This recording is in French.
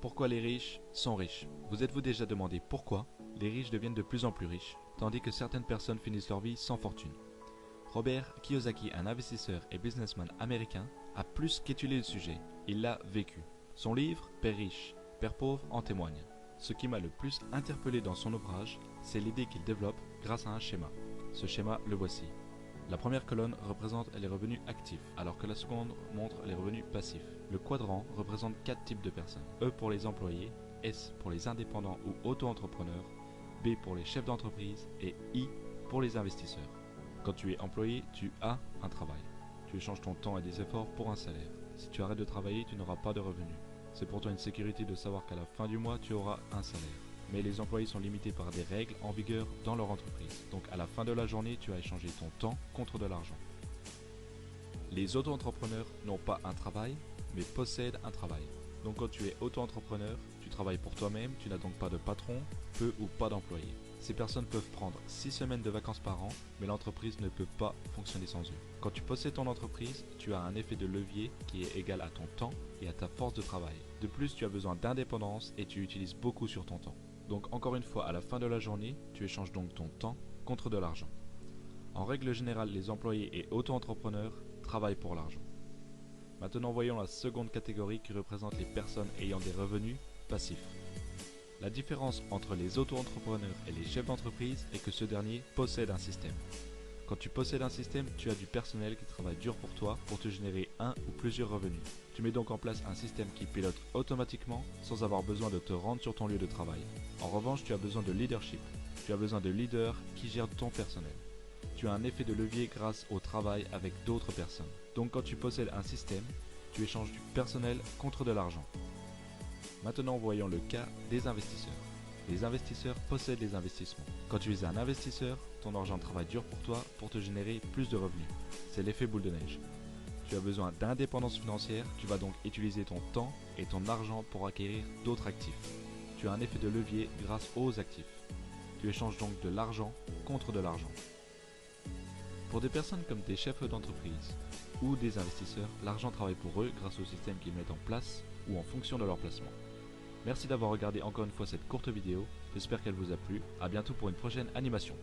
Pourquoi les riches sont riches? Vous êtes-vous déjà demandé pourquoi les riches deviennent de plus en plus riches, tandis que certaines personnes finissent leur vie sans fortune? Robert Kiyosaki, un investisseur et businessman américain, a plus qu'étudié le sujet, il l'a vécu. Son livre « Père riche, Père pauvre » en témoigne. Ce qui m'a le plus interpellé dans son ouvrage, c'est l'idée qu'il développe grâce à un schéma. Ce schéma, le voici. La première colonne représente les revenus actifs, alors que la seconde montre les revenus passifs. Le quadrant représente 4 types de personnes. E pour les employés, S pour les indépendants ou auto-entrepreneurs, B pour les chefs d'entreprise et I pour les investisseurs. Quand tu es employé, tu as un travail. Tu échanges ton temps et des efforts pour un salaire. Si tu arrêtes de travailler, tu n'auras pas de revenus. C'est pour toi une sécurité de savoir qu'à la fin du mois, tu auras un salaire. Mais les employés sont limités par des règles en vigueur dans leur entreprise. Donc à la fin de la journée, tu as échangé ton temps contre de l'argent. Les auto-entrepreneurs n'ont pas un travail, mais possèdent un travail. Donc quand tu es auto-entrepreneur, tu travailles pour toi-même, tu n'as donc pas de patron, peu ou pas d'employés. Ces personnes peuvent prendre 6 semaines de vacances par an, mais l'entreprise ne peut pas fonctionner sans eux. Quand tu possèdes ton entreprise, tu as un effet de levier qui est égal à ton temps et à ta force de travail. De plus, tu as besoin d'indépendance et tu utilises beaucoup sur ton temps. Donc encore une fois, à la fin de la journée, tu échanges donc ton temps contre de l'argent. En règle générale, les employés et auto-entrepreneurs travaillent pour l'argent. Maintenant voyons la seconde catégorie qui représente les personnes ayant des revenus passifs. La différence entre les auto-entrepreneurs et les chefs d'entreprise est que ce dernier possède un système. Quand tu possèdes un système, tu as du personnel qui travaille dur pour toi pour te générer un ou plusieurs revenus. Tu mets donc en place un système qui pilote automatiquement sans avoir besoin de te rendre sur ton lieu de travail. En revanche, tu as besoin de leadership. Tu as besoin de leaders qui gèrent ton personnel. Tu as un effet de levier grâce au travail avec d'autres personnes. Donc quand tu possèdes un système, tu échanges du personnel contre de l'argent. Maintenant voyons le cas des investisseurs. Les investisseurs possèdent les investissements. Quand tu es un investisseur, ton argent travaille dur pour toi pour te générer plus de revenus. C'est l'effet boule de neige. Tu as besoin d'indépendance financière, tu vas donc utiliser ton temps et ton argent pour acquérir d'autres actifs. Tu as un effet de levier grâce aux actifs. Tu échanges donc de l'argent contre de l'argent. Pour des personnes comme des chefs d'entreprise ou des investisseurs, l'argent travaille pour eux grâce au système qu'ils mettent en place ou en fonction de leur placement. Merci d'avoir regardé encore une fois cette courte vidéo, j'espère qu'elle vous a plu, à bientôt pour une prochaine animation.